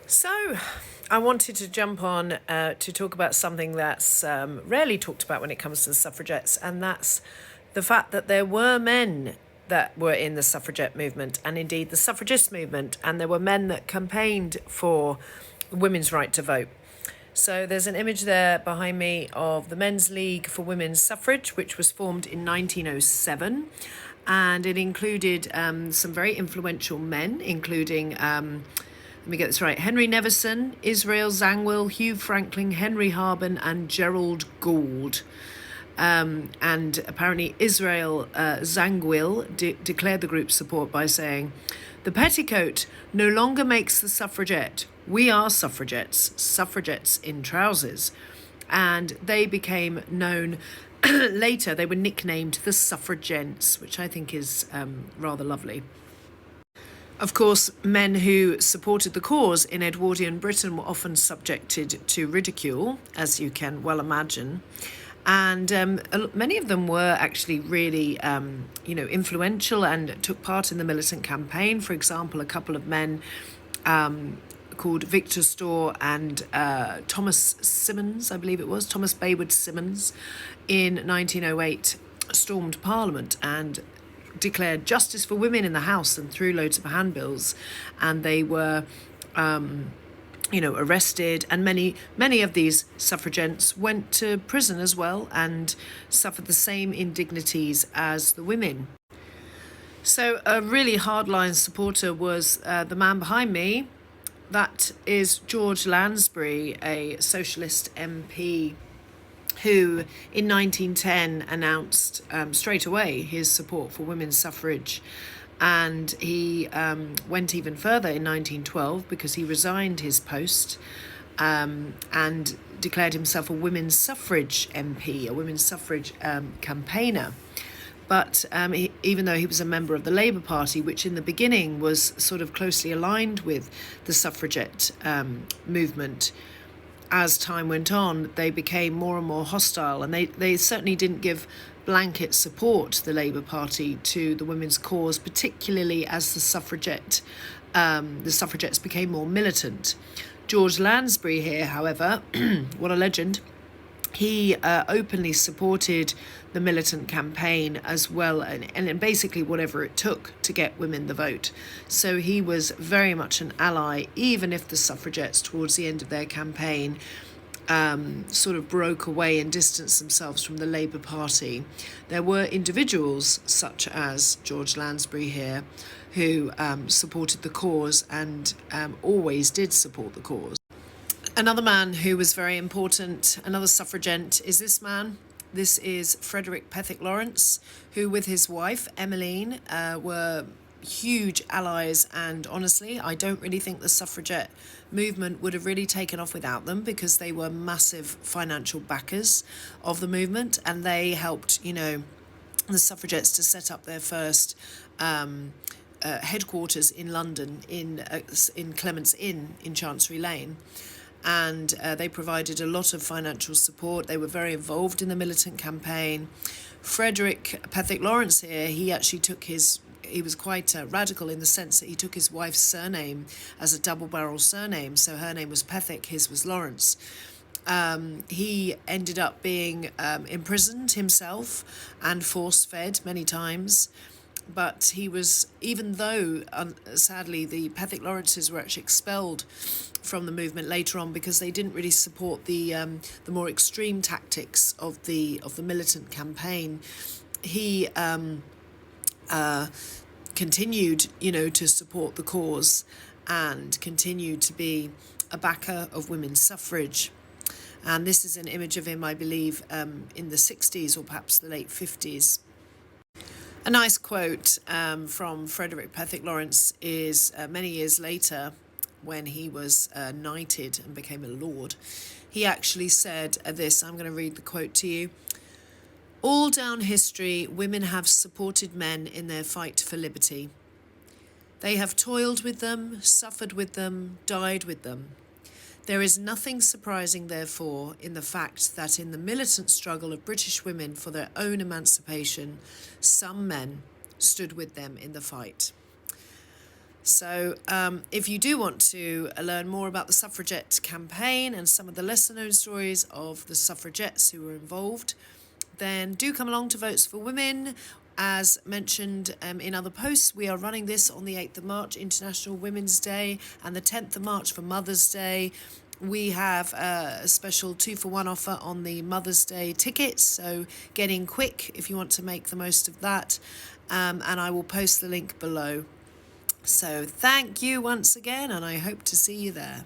So, I wanted to jump on to talk about something that's rarely talked about when it comes to the suffragettes, and that's the fact that there were men that were in the suffragette movement and indeed the suffragist movement, and there were men that campaigned for women's right to vote. So there's an image there behind me of the Men's League for Women's Suffrage, which was formed in 1907. And it included some very influential men, including, let me get this right, Henry Neveson, Israel Zangwill, Hugh Franklin, Henry Harben, and Gerald Gould. And apparently Israel Zangwill declared the group's support by saying, "The petticoat no longer makes the suffragette. We are suffragettes, suffragettes in trousers." And they became known later, they were nicknamed the SuffraGENTS, which I think is rather lovely. Of course, men who supported the cause in Edwardian Britain were often subjected to ridicule, as you can well imagine. And many of them were actually really, influential and took part in the militant campaign. For example, a couple of men called Victor Storr and Thomas Symonds, I believe it was, Thomas Baywood Symonds, in 1908 stormed Parliament and declared justice for women in the House and threw loads of handbills. And they were arrested, and many of these suffragents went to prison as well and suffered the same indignities as the women. So a really hardline supporter was the man behind me. That is George Lansbury, a socialist MP who in 1910 announced straight away his support for women's suffrage. And he went even further in 1912 because he resigned his post and declared himself a women's suffrage MP, a women's suffrage campaigner. But even though he was a member of the Labour Party, which in the beginning was sort of closely aligned with the suffragette movement, as time went on, they became more and more hostile, and they certainly didn't give blanket support, the Labour Party, to the women's cause, particularly as the suffragettes became more militant. George Lansbury here, however, what a legend, he openly supported the militant campaign as well, and basically whatever it took to get women the vote. So he was very much an ally, even if the suffragettes towards the end of their campaign sort of broke away and distanced themselves from the Labour Party. There were individuals such as George Lansbury here who supported the cause and always did support the cause. Another man who was very important, another suffragette, is this man. This is Frederick Pethick Lawrence, who with his wife, Emmeline, were huge allies, and honestly, I don't really think the suffragette movement would have really taken off without them, because they were massive financial backers of the movement, and they helped, the suffragettes to set up their first headquarters in London in Clement's Inn in Chancery Lane. And they provided a lot of financial support. They were very involved in the militant campaign. Frederick Pethick Lawrence here, he was quite radical in the sense that he took his wife's surname as a double-barrel surname. So her name was Pethick, his was Lawrence. He ended up being imprisoned himself and force-fed many times. But he was, even though sadly the Pethick Lawrences were actually expelled from the movement later on because they didn't really support the more extreme tactics of the militant campaign, he continued, to support the cause and continued to be a backer of women's suffrage. And this is an image of him, I believe, in the 60s or perhaps the late 50s. A nice quote from Frederick Pethick Lawrence is many years later, when he was knighted and became a lord, he actually said this. I'm going to read the quote to you. "All down history, women have supported men in their fight for liberty. They have toiled with them, suffered with them, died with them. There is nothing surprising, therefore, in the fact that in the militant struggle of British women for their own emancipation, some men stood with them in the fight." So if you do want to learn more about the suffragette campaign and some of the lesser known stories of the suffragettes who were involved, then do come along to Votes for Women. As mentioned in other posts, we are running this on the 8th of March, International Women's Day, and the 10th of March for Mother's Day. We have a special 2-for-1 offer on the Mother's Day tickets, so get in quick if you want to make the most of that, and I will post the link below. So thank you once again, and I hope to see you there.